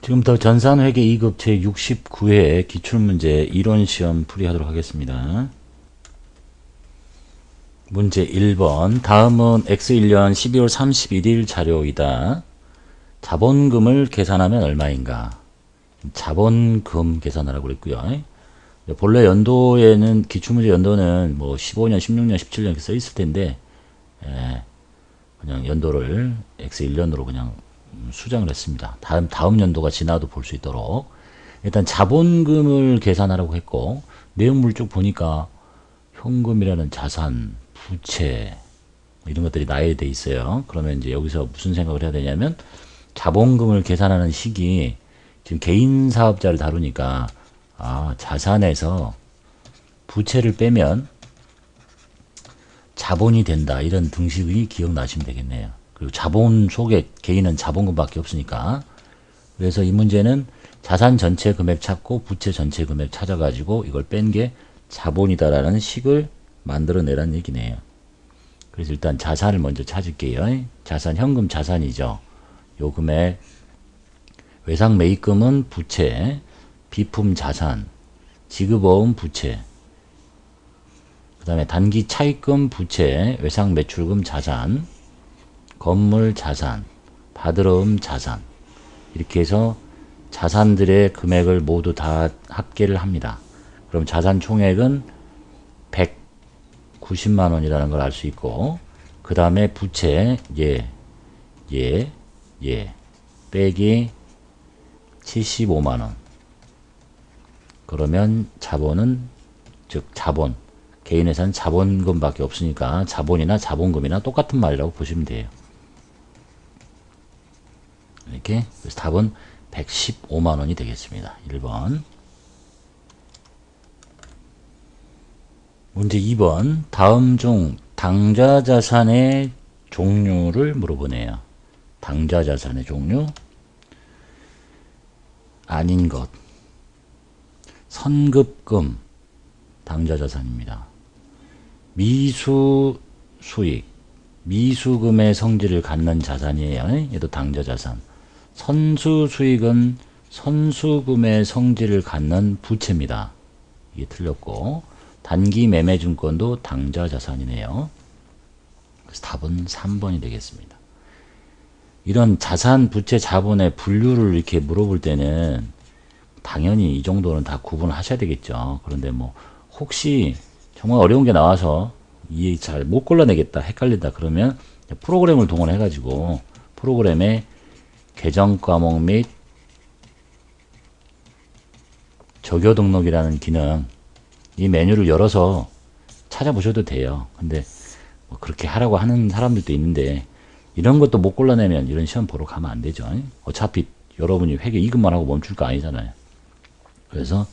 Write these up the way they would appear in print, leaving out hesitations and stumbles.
지금부터 전산회계 2급 제69회 기출문제 이론시험 풀이하도록 하겠습니다. 문제 1번. 다음은 X1년 12월 31일 자료이다. 자본금을 계산하면 얼마인가? 자본금 계산하라고 그랬고요. 본래 연도에는 기출문제 연도는 뭐 15년, 16년, 17년 이렇게 써 있을 텐데 그냥 연도를 X1년으로 그냥 수정을 했습니다. 다음 연도가 지나도 볼 수 있도록. 일단 자본금을 계산하라고 했고, 내용물 쭉 보니까 현금이라는 자산, 부채 이런 것들이 나열돼 있어요. 그러면 이제 여기서 무슨 생각을 해야 되냐면, 자본금을 계산하는 식이 지금 개인 사업자를 다루니까 자산에서 부채를 빼면 자본이 된다, 이런 등식이 기억나시면 되겠네요. 그리고 자본 속에 개인은 자본금밖에 없으니까. 그래서 이 문제는 자산 전체 금액 찾고 부채 전체 금액 찾아가지고 이걸 뺀 게 자본이다라는 식을 만들어내라는 얘기네요. 그래서 일단 자산을 먼저 찾을게요. 자산, 현금 자산이죠. 요 금액. 외상 매입금은 부채, 비품 자산, 지급어음 부채, 그 다음에 단기 차입금 부채, 외상 매출금 자산, 건물 자산, 받으러움 자산, 이렇게 해서 자산들의 금액을 모두 다 합계를 합니다. 그럼 자산 총액은 190만 원이라는 걸 알 수 있고, 그 다음에 부채 빼기 75만 원. 그러면 자본은, 즉 자본, 개인회사는 자본금밖에 없으니까 자본이나 자본금이나 똑같은 말이라고 보시면 돼요. 이렇게. 그래서 답은 115만 원이 되겠습니다. 1번. 문제 2번. 다음 중 당좌 자산의 종류를 물어보네요. 당좌 자산의 종류. 아닌 것. 선급금, 당좌 자산입니다. 미수 수익, 미수금의 성질을 갖는 자산이에요. 얘도 당좌 자산. 선수 수익은 선수금의 성질을 갖는 부채입니다. 이게 틀렸고, 단기 매매증권도 당좌 자산이네요. 그래서 답은 3번이 되겠습니다. 이런 자산, 부채, 자본의 분류를 이렇게 물어볼 때는 당연히 이 정도는 다 구분하셔야 되겠죠. 그런데 뭐 혹시 정말 어려운 게 나와서 이해 잘 못 골라내겠다, 헷갈린다 그러면 프로그램을 동원해 가지고 프로그램에 계정 과목 및 적요 등록이라는 기능, 이 메뉴를 열어서 찾아보셔도 돼요. 근데 뭐 그렇게 하라고 하는 사람들도 있는데, 이런 것도 못 골라내면 이런 시험 보러 가면 안 되죠. 어차피 여러분이 회계 2급만 하고 멈출 거 아니잖아요. 그래서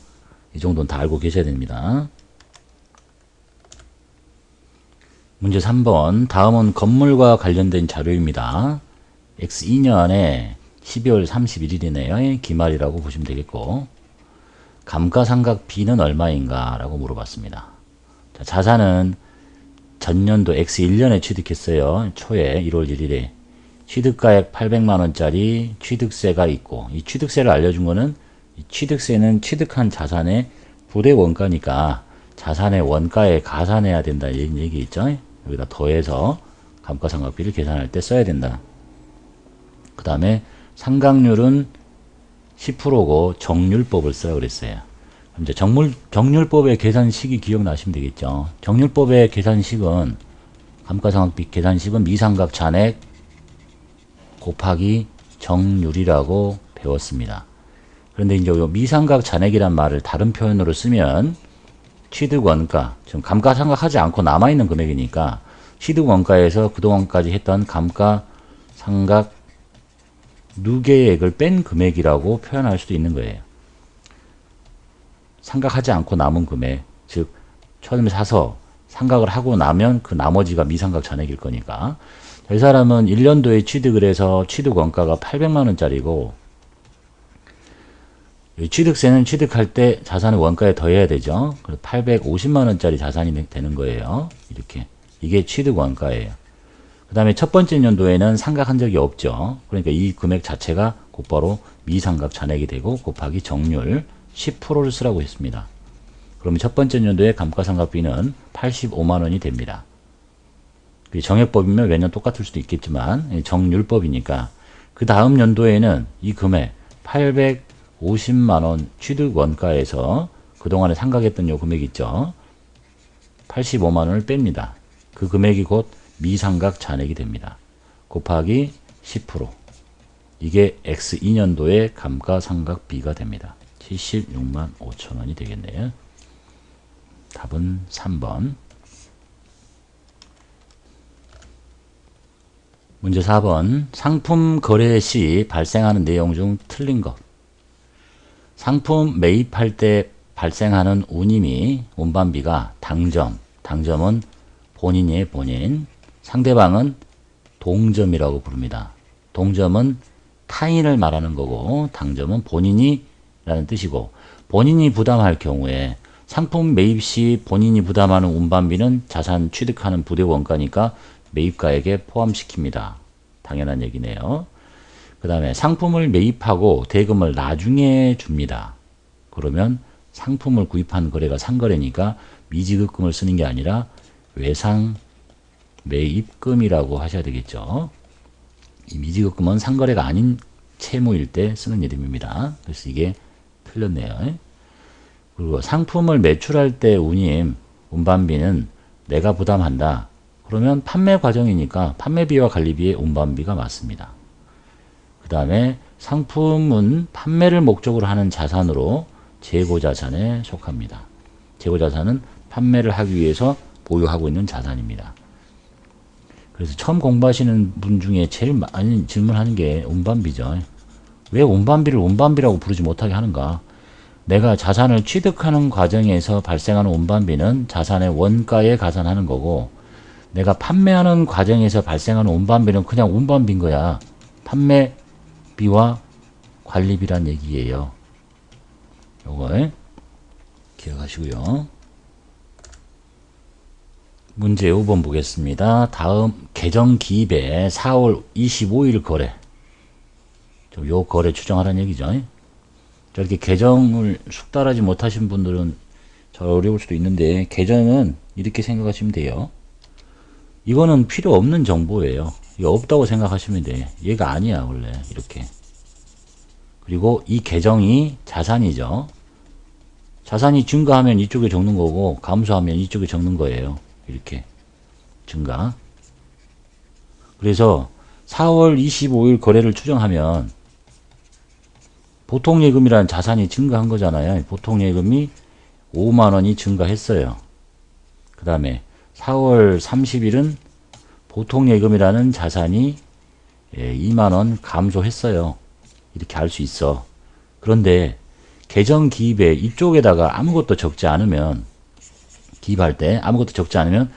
이 정도는 다 알고 계셔야 됩니다. 문제 3번. 다음은 건물과 관련된 자료입니다. X2년에 12월 31일이네요. 기말이라고 보시면 되겠고, 감가상각 B는 얼마인가 라고 물어봤습니다. 자, 자산은 전년도 X1년에 취득했어요. 초에 1월 1일에 취득가액 800만원짜리 취득세가 있고, 이 취득세를 알려준 거는, 이 취득세는 취득한 자산의 부대 원가니까 자산의 원가에 가산해야 된다, 이런 얘기 있죠. 여기다 더해서 감가상각비를 계산할 때 써야 된다. 그 다음에 상각률은 10%고 정률법을 써야 그랬어요. 이제 정률법의 계산식이 기억나시면 되겠죠. 정률법의 계산식은, 감가상각비 계산식은 미상각 잔액 곱하기 정률이라고 배웠습니다. 그런데 이제 미상각 잔액이란 말을 다른 표현으로 쓰면 취득원가, 지금 감가상각하지 않고 남아있는 금액이니까 취득원가에서 그동안까지 했던 감가상각 누계액을 뺀 금액이라고 표현할 수도 있는 거예요. 상각하지 않고 남은 금액, 즉 처음에 사서 상각을 하고 나면 그 나머지가 미상각 잔액일 거니까. 이 사람은 1년도에 취득을 해서 취득원가가 800만원짜리고, 취득세는 취득할 때 자산의 원가에 더해야 되죠. 그래서 850만원짜리 자산이 되는 거예요. 이렇게. 이게 취득원가예요. 그 다음에 첫 번째 연도에는 상각한 적이 없죠. 그러니까 이 금액 자체가 곧바로 미상각 잔액이 되고 곱하기 정률 10%를 쓰라고 했습니다. 그러면 첫 번째 연도의 감가상각비는 85만원이 됩니다. 정액법이면 매년 똑같을 수도 있겠지만 정률법이니까 그 다음 연도에는 이 금액 850만원 취득 원가에서 그동안에 상각했던 요 금액 있죠. 85만원을 뺍니다. 그 금액이 곧 미상각 잔액이 됩니다. 곱하기 10%. 이게 X2년도의 감가상각비가 됩니다. 76만 5천원이 되겠네요. 답은 3번. 문제 4번. 상품 거래 시 발생하는 내용 중 틀린 것. 상품 매입할 때 발생하는 운임이 운반비가 당점은 본인이에요, 본인. 상대방은 동점이라고 부릅니다. 동점은 타인을 말하는 거고 당점은 본인이라는 뜻이고, 본인이 부담할 경우에 상품 매입 시 본인이 부담하는 운반비는 자산 취득하는 부대 원가니까 매입가액에 포함시킵니다. 당연한 얘기네요. 그 다음에 상품을 매입하고 대금을 나중에 줍니다. 그러면 상품을 구입한 거래가 상거래니까 미지급금을 쓰는 게 아니라 외상 매입금이라고 하셔야 되겠죠. 이 미지급금은 상거래가 아닌 채무일 때 쓰는 이름입니다. 그래서 이게 틀렸네요. 그리고 상품을 매출할 때 운반비는 내가 부담한다. 그러면 판매 과정이니까 판매비와 관리비의 운반비가 맞습니다. 그 다음에 상품은 판매를 목적으로 하는 자산으로 재고자산에 속합니다. 재고자산은 판매를 하기 위해서 보유하고 있는 자산입니다. 그래서 처음 공부하시는 분 중에 제일 많이 질문하는 게 운반비죠. 왜 운반비를 운반비라고 부르지 못하게 하는가? 내가 자산을 취득하는 과정에서 발생하는 운반비는 자산의 원가에 가산하는 거고, 내가 판매하는 과정에서 발생하는 운반비는 그냥 운반비인 거야. 판매비와 관리비란 얘기예요. 요걸 기억하시고요. 문제 5번 보겠습니다. 다음 계정 기입에 4월 25일 거래. 요 거래 추정하라는 얘기죠. 저렇게 계정을 숙달하지 못하신 분들은 잘 어려울 수도 있는데, 계정은 이렇게 생각하시면 돼요. 이거는 필요 없는 정보예요. 이거 없다고 생각하시면 돼. 얘가 아니야, 원래. 이렇게. 그리고 이 계정이 자산이죠. 자산이 증가하면 이쪽에 적는 거고, 감소하면 이쪽에 적는 거예요. 이렇게. 증가. 그래서 4월 25일 거래를 추정하면 보통예금이라는 자산이 증가한 거잖아요. 보통예금이 5만원이 증가했어요. 그 다음에 4월 30일은 보통예금이라는 자산이 2만원 감소했어요. 이렇게 알 수 있어. 그런데 계정 기입에 이쪽에다가 아무것도 적지 않으면, 기입할 때 아무것도 적지 않으면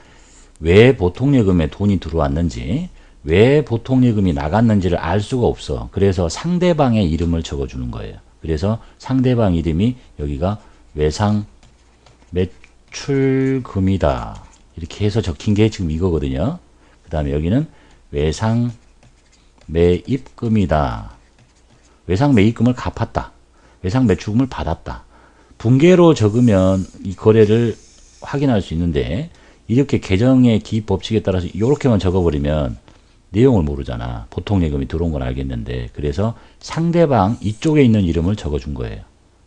왜 보통예금에 돈이 들어왔는지, 왜 보통예금이 나갔는지를 알 수가 없어. 그래서 상대방의 이름을 적어주는 거예요. 그래서 상대방 이름이 여기가 외상 매출금이다. 이렇게 해서 적힌 게 지금 이거거든요. 그 다음에 여기는 외상 매입금이다. 외상 매입금을 갚았다. 외상 매출금을 받았다. 분계로 적으면 이 거래를 확인할 수 있는데, 이렇게 계정의 기입 법칙에 따라서 이렇게만 적어버리면 내용을 모르잖아. 보통예금이 들어온 건 알겠는데. 그래서 상대방 이쪽에 있는 이름을 적어준 거예요.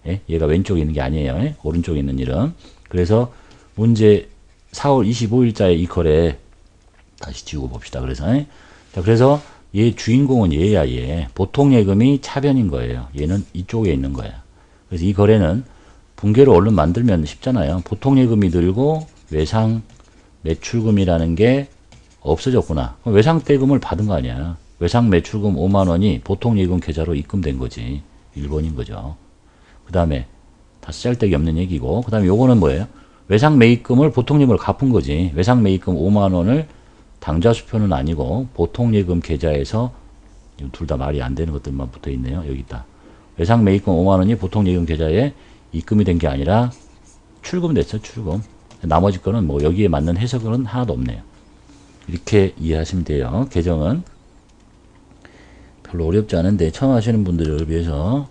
예? 얘가 왼쪽에 있는 게 아니에요. 예? 오른쪽에 있는 이름. 그래서 문제 4월 25일자의 이 거래 다시 지우고 봅시다. 그래서 예? 자, 그래서 얘 주인공은 얘야. 얘 보통예금이 차변인 거예요. 얘는 이쪽에 있는 거야. 그래서 이 거래는 분계로 얼른 만들면 쉽잖아요. 보통예금이 들고 외상 매출금이라는 게 없어졌구나. 그럼 외상대금을 받은 거 아니야. 외상 매출금 5만원이 보통예금 계좌로 입금된 거지. 1번인 거죠. 그 다음에 다 쓸데기 없는 얘기고, 그 다음에 요거는 뭐예요? 외상 매입금을 보통예금을 갚은 거지. 외상 매입금 5만원을 당좌수표는 아니고 보통예금 계좌에서, 둘 다 말이 안 되는 것들만 붙어 있네요. 여기 있다. 외상 매입금 5만원이 보통예금 계좌에 입금이 된 게 아니라 출금됐어. 출금. 나머지 거는 뭐 여기에 맞는 해석은 하나도 없네요. 이렇게 이해하시면 돼요. 계정은 별로 어렵지 않은데 처음 하시는 분들을 위해서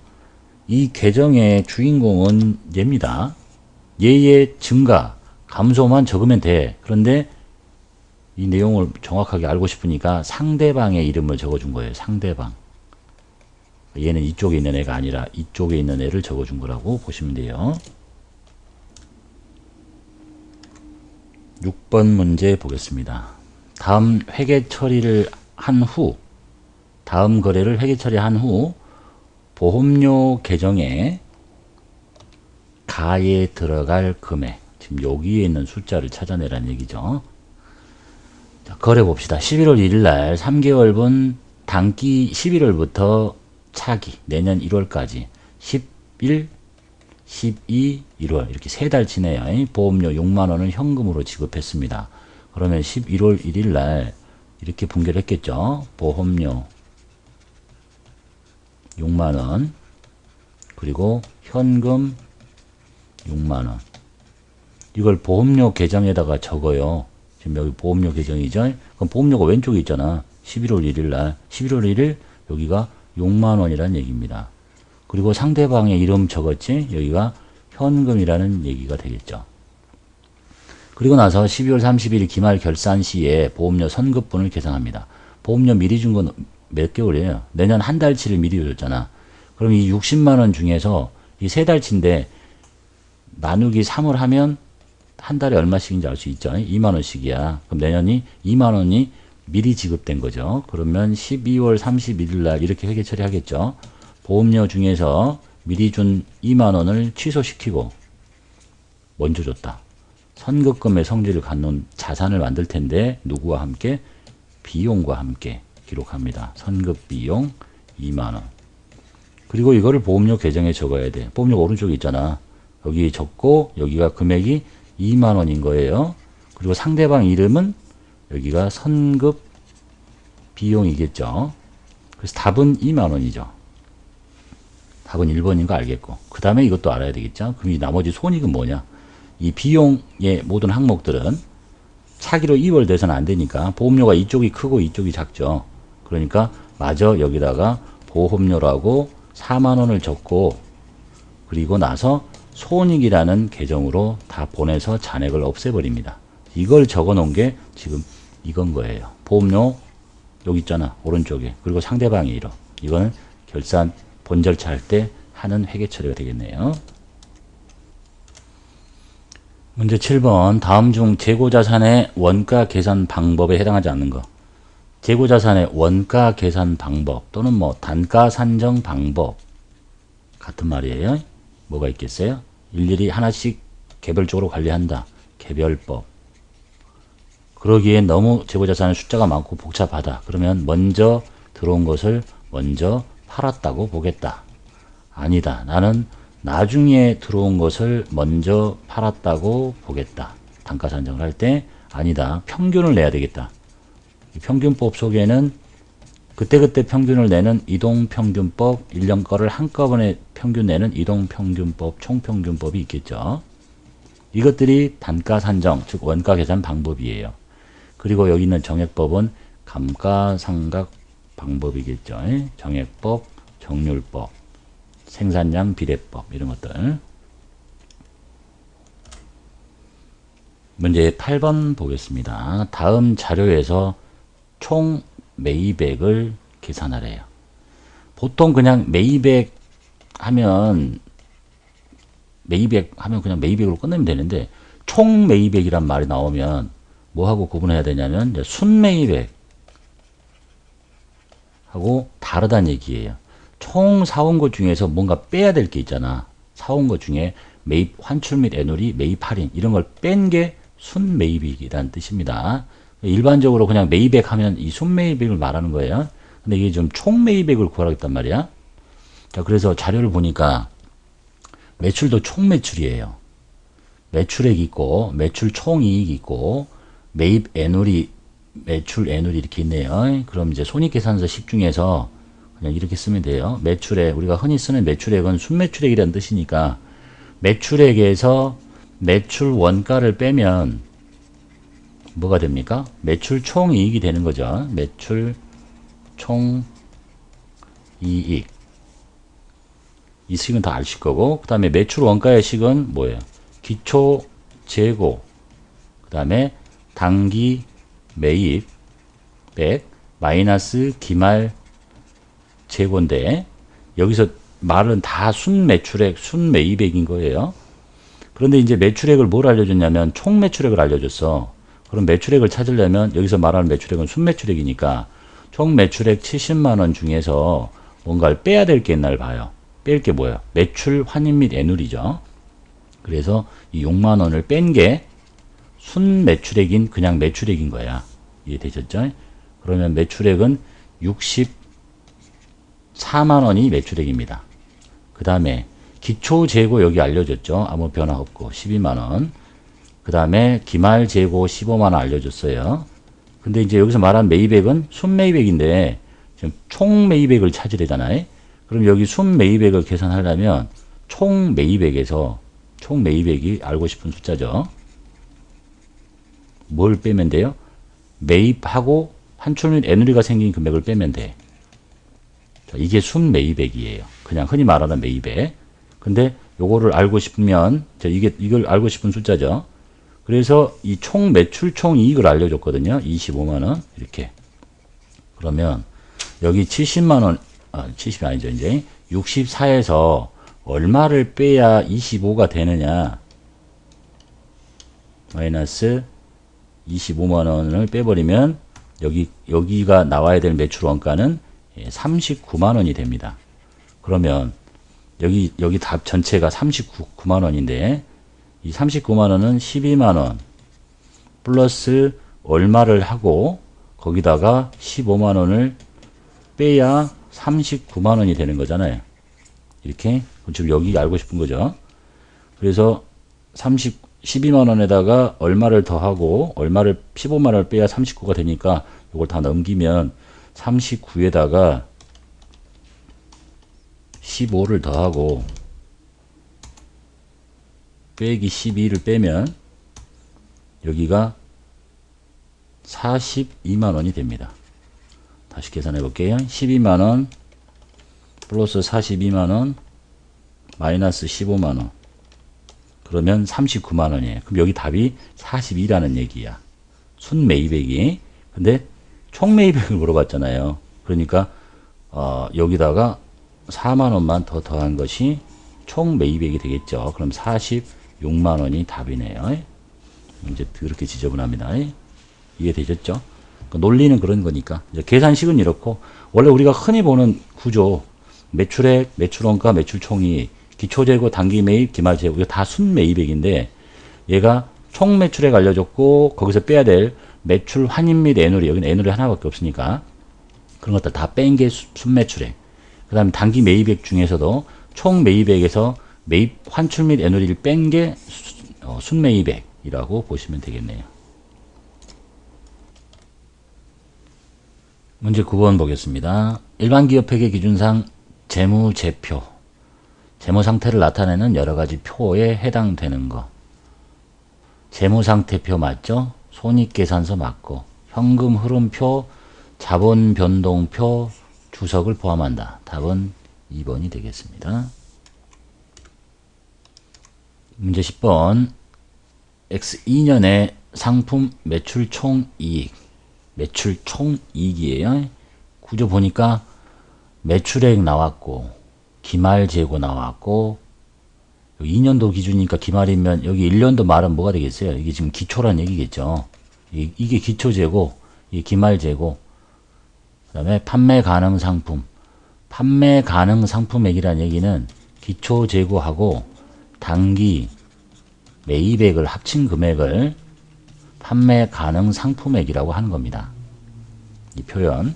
이 계정의 주인공은 얘입니다. 얘의 증가, 감소만 적으면 돼. 그런데 이 내용을 정확하게 알고 싶으니까 상대방의 이름을 적어준 거예요. 상대방. 얘는 이쪽에 있는 애가 아니라 이쪽에 있는 애를 적어준 거라고 보시면 돼요. 6번 문제 보겠습니다. 다음 회계 처리를 한 후, 다음 거래를 회계 처리한 후 보험료 계정에 가에 들어갈 금액, 지금 여기에 있는 숫자를 찾아내라는 얘기죠. 자, 거래 봅시다. 11월 1일 날 3개월분 단기 11월부터 차기 내년 1월까지 11, 12, 1월 이렇게 3달 지내요. 보험료 6만원을 현금으로 지급했습니다. 그러면 11월 1일 날 이렇게 분결 했겠죠. 보험료 6만원 그리고 현금 6만원 이걸 보험료 계정에다가 적어요. 지금 여기 보험료 계정이죠. 그럼 보험료가 왼쪽에 있잖아. 11월 1일 날 11월 1일 여기가 6만원이라는 얘기입니다. 그리고 상대방의 이름 적었지. 여기가 현금이라는 얘기가 되겠죠. 그리고 나서 12월 30일 기말 결산 시에 보험료 선급분을 계산합니다. 보험료 미리 준 건 몇 개월이에요? 내년 한 달치를 미리 줬잖아. 그럼 이 60만원 중에서 이 3달치인데 나누기 3을 하면 한 달에 얼마씩인지 알 수 있죠. 2만원씩이야. 그럼 내년이 2만원이 미리 지급된 거죠. 그러면 12월 31일 날 이렇게 회계 처리하겠죠. 보험료 중에서 미리 준 2만원을 취소시키고 먼저 줬다. 선급금의 성질을 갖는 자산을 만들 텐데 누구와 함께? 비용과 함께 기록합니다. 선급 비용 2만원. 그리고 이거를 보험료 계정에 적어야 돼. 보험료가 오른쪽에 있잖아. 여기 적고 여기가 금액이 2만원인 거예요. 그리고 상대방 이름은 여기가 선급 비용이겠죠. 그래서 답은 2만원이죠. 답은 1번인 거 알겠고. 그 다음에 이것도 알아야 되겠죠. 그럼 이 나머지 손익은 뭐냐? 이 비용의 모든 항목들은 차기로 이월돼서는 안 되니까 보험료가 이쪽이 크고 이쪽이 작죠. 그러니까 마저 여기다가 보험료라고 4만원을 적고 그리고 나서 손익이라는 계정으로 다 보내서 잔액을 없애버립니다. 이걸 적어 놓은 게 지금 이건 거예요. 보험료 여기 있잖아. 오른쪽에. 그리고 상대방의 이름. 이거는 결산 본절차 할 때 하는 회계 처리가 되겠네요. 문제 7번. 다음 중 재고자산의 원가 계산 방법에 해당하지 않는 거. 재고자산의 원가 계산 방법 또는 뭐 단가 산정 방법 같은 말이에요. 뭐가 있겠어요? 일일이 하나씩 개별적으로 관리한다. 개별법. 그러기엔 너무 재고자산의 숫자가 많고 복잡하다. 그러면 먼저 들어온 것을 먼저 팔았다고 보겠다. 아니다. 나는 나중에 들어온 것을 먼저 팔았다고 보겠다. 단가 산정을 할 때 아니다. 평균을 내야 되겠다. 이 평균법 속에는 그때그때 평균을 내는 이동평균법, 1년 거를 한꺼번에 평균 내는 이동평균법, 총평균법이 있겠죠. 이것들이 단가 산정, 즉 원가 계산 방법이에요. 그리고 여기 있는 정액법은 감가상각 방법이겠죠. 정액법, 정률법, 생산량 비례법 이런 것들. 문제 8번 보겠습니다. 다음 자료에서 총 매입액을 계산하래요. 보통 그냥 매입액 하면 그냥 매입액으로 끝내면 되는데 총 매입액이란 말이 나오면 뭐하고 구분해야 되냐면 순매입액 하고 다르다는 얘기예요. 총 사온 것 중에서 뭔가 빼야 될 게 있잖아. 사온 것 중에 매입 환출 및 애놀이, 매입 할인 이런 걸 뺀 게 순매입액이라는 뜻입니다. 일반적으로 그냥 매입액 하면 이 순매입액을 말하는 거예요. 근데 이게 좀 총매입액을 구하겠단 말이야. 자, 그래서 자료를 보니까 매출도 총매출이에요. 매출액 있고 매출 총이익 있고 매입 애놀이, 매출 애놀이 이렇게 있네요. 그럼 이제 손익계산서 식 중에서 그냥 이렇게 쓰면 돼요. 매출액, 우리가 흔히 쓰는 매출액은 순매출액이라는 뜻이니까 매출액에서 매출 원가를 빼면 뭐가 됩니까? 매출 총이익이 되는 거죠. 매출 총이익. 이익. 이 식은 다 아실 거고, 그 다음에 매출 원가의 식은 뭐예요? 기초 재고, 그 다음에 단기 매입 100 마이너스 기말 재고인데, 여기서 말은 다 순매출액, 순매입액인 거예요. 그런데 이제 매출액을 뭘 알려줬냐면 총 매출액을 알려줬어. 그럼 매출액을 찾으려면 여기서 말하는 매출액은 순매출액이니까 총 매출액 70만 원 중에서 뭔가를 빼야 될 게 있나를 봐요. 뺄 게 뭐예요? 매출 환입 및 애누리죠. 그래서 이 6만 원을 뺀 게 순매출액인 그냥 매출액인 거야. 이해되셨죠? 그러면 매출액은 64만 원이 매출액입니다. 그 다음에 기초 재고 여기 알려줬죠. 아무 변화 없고 12만 원. 그 다음에 기말 재고 15만 원 알려줬어요. 근데 이제 여기서 말한 매입액은 순매입액인데 지금 총 매입액을 찾으려잖아요. 그럼 여기 순매입액을 계산하려면 총 매입액에서 총 매입액이 알고 싶은 숫자죠. 뭘 빼면 돼요? 매입하고 환출 및 애누리가 생긴 금액을 빼면 돼. 자, 이게 순매입액이에요. 그냥 흔히 말하는 매입액. 근데 요거를 알고 싶으면 이걸 알고 싶은 숫자죠. 그래서 이 총 매출 총 이익을 알려줬거든요. 25만 원 이렇게. 그러면 여기 70만 원, 70이 아니죠. 이제 64에서 얼마를 빼야 25가 되느냐. 마이너스 25만 원을 빼버리면 여기가 나와야 될 매출 원가는 39만 원이 됩니다. 그러면 여기 답 전체가 39만 원인데 이 39만 원은 12만 원 플러스 얼마를 하고 거기다가 15만 원을 빼야 39만 원이 되는 거잖아요. 이렇게 지금 여기 알고 싶은 거죠. 그래서 12만 원에다가 얼마를 더하고 얼마를 15만 원을 빼야 39가 되니까 이걸 다 넘기면 39에다가 15를 더하고 빼기 12를 빼면 여기가 42만 원이 됩니다. 다시 계산해 볼게요. 12만 원 플러스 42만 원 마이너스 15만 원 그러면 39만 원이에요. 그럼 여기 답이 42라는 얘기야. 순매입액이. 근데 총매입액을 물어봤잖아요. 그러니까 여기다가 4만 원만 더 더한 것이 총매입액이 되겠죠. 그럼 46만 원이 답이네요. 이제 그렇게 지저분합니다. 이해되셨죠? 그러니까 논리는 그런 거니까. 이제 계산식은 이렇고, 원래 우리가 흔히 보는 구조, 매출액, 매출원가, 매출총이, 기초재고, 단기매입, 기말재고, 이거 다 순매입액인데, 얘가 총매출액 알려줬고, 거기서 빼야 될 매출 환입 및 애누리, 여기는 애누리 하나밖에 없으니까, 그런 것들 다 뺀 게 순매출액. 그 다음에 단기 매입액 중에서도 총 매입액에서 매입 환출 및 애누리를 뺀 게 순매입액이라고 보시면 되겠네요. 문제 9번 보겠습니다. 일반 기업회계 기준상 재무제표, 재무 상태를 나타내는 여러 가지 표에 해당되는 거. 재무상태표 맞죠? 손익계산서 맞고, 현금 흐름표, 자본 변동표, 주석을 포함한다. 답은 2번이 되겠습니다. 문제 10번. X2년의 상품 매출 총이익. 매출 총이익이에요. 구조 보니까 매출액 나왔고, 기말재고 나왔고, 2년도 기준이니까 기말이면 여기 1년도 말은 뭐가 되겠어요? 이게 지금 기초란 얘기겠죠. 이게 기초재고, 이게 기말재고, 그 다음에 판매 가능 상품. 판매 가능 상품액이라는 얘기는 기초 재고하고 단기 매입액을 합친 금액을 판매 가능 상품액이라고 하는 겁니다. 이 표현.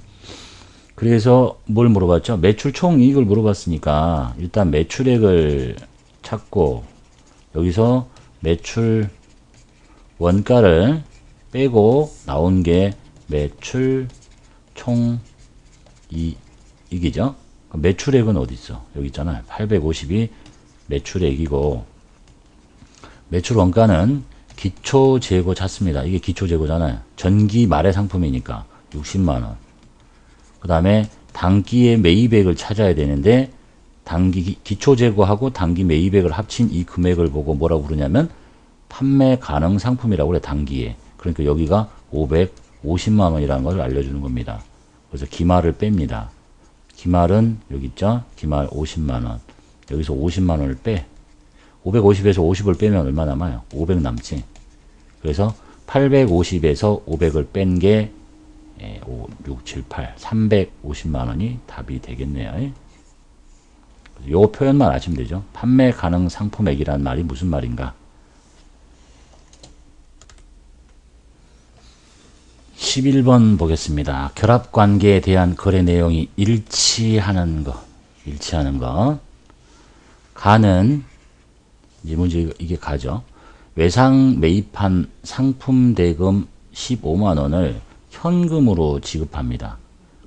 그래서 뭘 물어봤죠? 매출 총이익을 물어봤으니까 일단 매출액을 찾고 여기서 매출 원가를 빼고 나온 게 매출 총이익이죠. 매출액은 어디 있어? 여기 있잖아요. 850이 매출액이고 매출 원가는 기초 재고 찾습니다. 이게 기초 재고잖아요. 전기 말의 상품이니까 60만 원. 그 다음에 단기의 매입액을 찾아야 되는데 단기 기초재고하고 단기 매입액을 합친 이 금액을 보고 뭐라고 부르냐면 판매 가능 상품이라고 그래. 단기에. 그러니까 여기가 550만 원이라는 걸 알려주는 겁니다. 그래서 기말을 뺍니다. 기말은 여기 있죠. 기말 50만 원. 여기서 50만 원을 빼. 550에서 50을 빼면 얼마 남아요? 500 남지. 그래서 850에서 500을 뺀 게 5, 6, 7, 8, 350만 원이 답이 되겠네요. 요 표현만 아시면 되죠. 판매 가능 상품액이란 말이 무슨 말인가? 11번 보겠습니다. 결합관계에 대한 거래 내용이 일치하는 것. 가는, 이제 문제 이게 가죠. 외상 매입한 상품 대금 15만 원을 현금으로 지급합니다.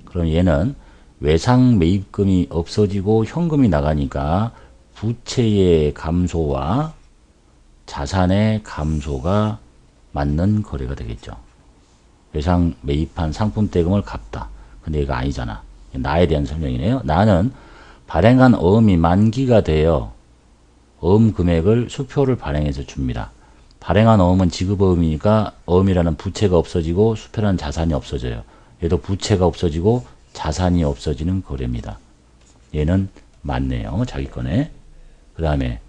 그럼 얘는 외상 매입금이 없어지고 현금이 나가니까 부채의 감소와 자산의 감소가 맞는 거래가 되겠죠. 외상 매입한 상품 대금을 갚다. 근데 이거 아니잖아. 나에 대한 설명이네요. 나는 발행한 어음이 만기가 되어 어음 금액을 수표를 발행해서 줍니다. 발행한 어음은 지급어음이니까 어음이라는 부채가 없어지고 수표라는 자산이 없어져요. 얘도 부채가 없어지고 자산이 없어지는 거래입니다. 얘는 맞네요. 자기 거네. 그 다음에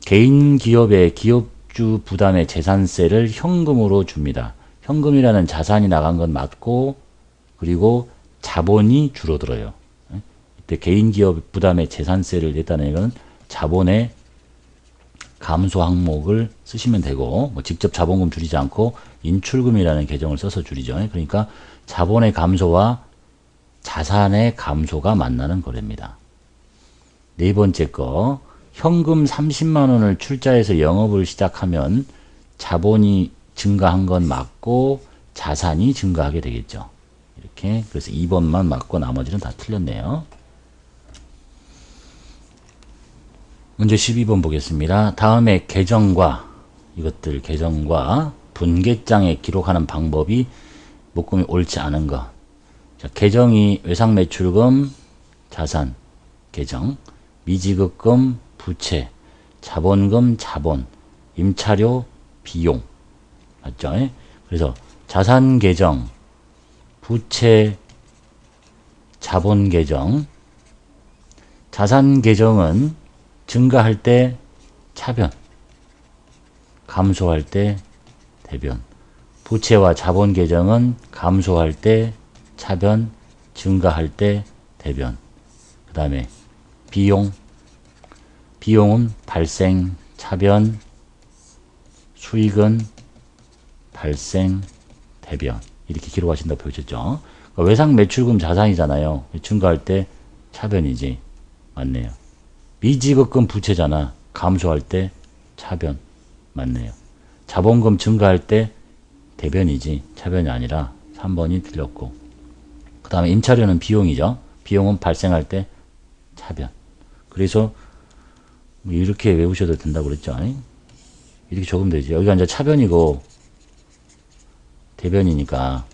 개인 기업의 기업주 부담의 재산세를 현금으로 줍니다. 현금이라는 자산이 나간 건 맞고 그리고 자본이 줄어들어요. 이때 개인 기업 부담의 재산세를 냈다는 얘기는 자본의 감소 항목을 쓰시면 되고 뭐 직접 자본금 줄이지 않고 인출금이라는 계정을 써서 줄이죠. 그러니까 자본의 감소와 자산의 감소가 만나는 거래입니다. 네 번째 거 현금 30만 원을 출자해서 영업을 시작하면 자본이 증가한 건 맞고 자산이 증가하게 되겠죠. 이렇게 그래서 2번만 맞고 나머지는 다 틀렸네요. 문제 12번 보겠습니다. 다음에 계정과 분계장에 기록하는 방법이 묶음이 옳지 않은 것. 자, 계정이 외상매출금, 자산, 계정, 미지급금, 부채, 자본금, 자본, 임차료, 비용. 맞죠? 그래서 자산 계정, 부채, 자본 계정. 자산 계정은 증가할 때 차변, 감소할 때 대변. 부채와 자본 계정은 감소할 때 차변, 증가할 때 대변. 그 다음에 비용은 발생, 차변, 수익은 발생, 대변. 이렇게 기록하신다고 보여줬죠. 그러니까 외상 매출금 자산이잖아요. 증가할 때 차변이지. 맞네요. 미지급금 부채잖아. 감소할 때 차변. 맞네요. 자본금 증가할 때 대변이지 차변이 아니라 3번이 틀렸고, 그 다음에 임차료는 비용이죠. 비용은 발생할 때 차변. 그래서 이렇게 외우셔도 된다고 그랬죠. 이렇게 적으면 되지. 여기가 이제 차변이고 대변이니까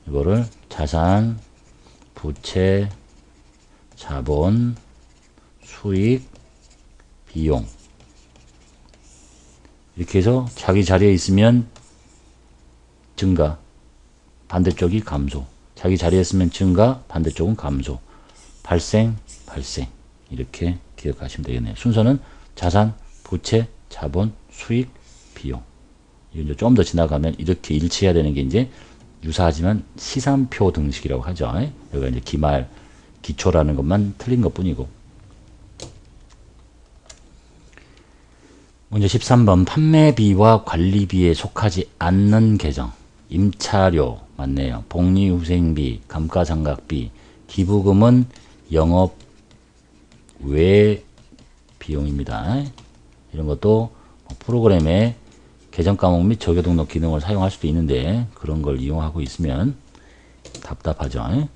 이거를 자산, 부채, 자본, 수익, 비용 이렇게 해서 자기 자리에 있으면 증가, 반대쪽이 감소. 자기 자리에 있으면 증가, 반대쪽은 감소. 발생, 이렇게 기억하시면 되겠네요. 순서는 자산, 부채, 자본, 수익, 비용. 이제 좀 더 지나가면 이렇게 일치해야 되는 게 이제 유사하지만 시산표 등식이라고 하죠. 여기가 이제 기말, 기초라는 것만 틀린 것 뿐이고. 문제 13번 판매비와 관리비에 속하지 않는 계정. 임차료 맞네요. 복리후생비, 감가상각비, 기부금은 영업 외 비용입니다. 이런 것도 프로그램에 계정 까목 및 적용 등록 기능을 사용할 수도 있는데 그런 걸 이용하고 있으면 답답하죠.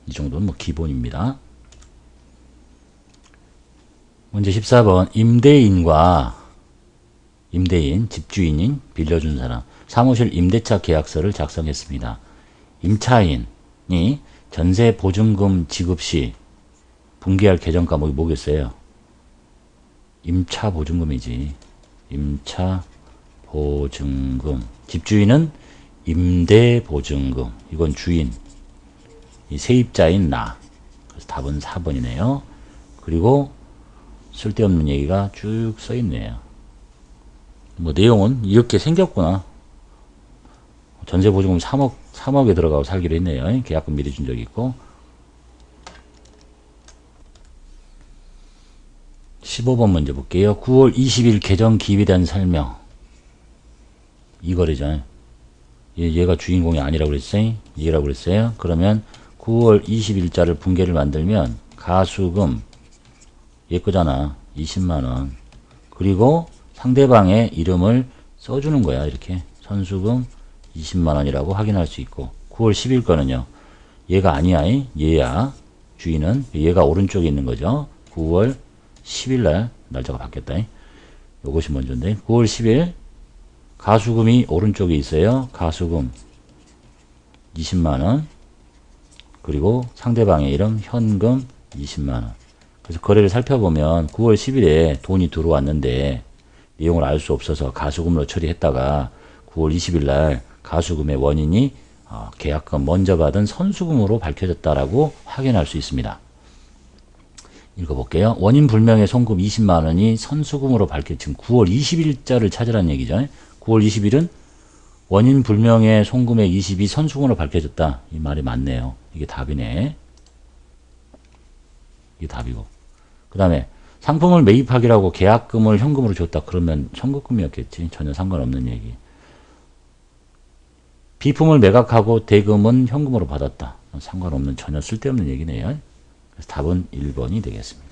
이 정도는 뭐 기본입니다. 문제 14번 임대인, 집주인인, 빌려준 사람 사무실 임대차 계약서를 작성했습니다. 임차인이 전세 보증금 지급 시 분기할 계정 과목이 뭐겠어요? 임차 보증금이지. 임차 보증금. 집주인은 임대 보증금. 이건 주인. 이 세입자인 나. 그래서 답은 4번이네요. 그리고 쓸데없는 얘기가 쭉 써있네요. 뭐 내용은 이렇게 생겼구나. 전세보증금 3억에 들어가고 살기로 했네요. 계약금 미리 준 적이 있고. 15번 문제 볼게요. 9월 20일 계정 기입에 대한 설명. 이거래잖아요. 얘가 주인공이 아니라고 그랬어요. 얘라고 그랬어요. 그러면 9월 20일자를 분계를 만들면 가수금 얘 거잖아. 20만원. 그리고 상대방의 이름을 써주는 거야. 이렇게 선수금 20만원이라고 확인할 수 있고 9월 10일 거는요. 얘가 아니야. 얘야. 주인은 얘가 오른쪽에 있는 거죠. 9월 10일날 날짜가 바뀌었다. 요것이 먼저인데 9월 10일 가수금이 오른쪽에 있어요. 가수금 20만원 그리고 상대방의 이름 현금 20만원. 그래서 거래를 살펴보면 9월 10일에 돈이 들어왔는데 내용을 알 수 없어서 가수금으로 처리했다가 9월 20일 날 가수금의 원인이 계약금 먼저 받은 선수금으로 밝혀졌다라고 확인할 수 있습니다. 읽어볼게요. 원인 불명의 송금 20만원이 선수금으로 지금 9월 20일자를 찾으라는 얘기죠. 9월 20일은 원인 불명의 송금액 20이 선수금으로 밝혀졌다. 이 말이 맞네요. 이게 답이네. 이게 답이고. 그 다음에 상품을 매입하기라고 계약금을 현금으로 줬다. 그러면 청구금이었겠지. 전혀 상관없는 얘기. 비품을 매각하고 대금은 현금으로 받았다. 상관없는 전혀 쓸데없는 얘기네요. 그래서 답은 1번이 되겠습니다.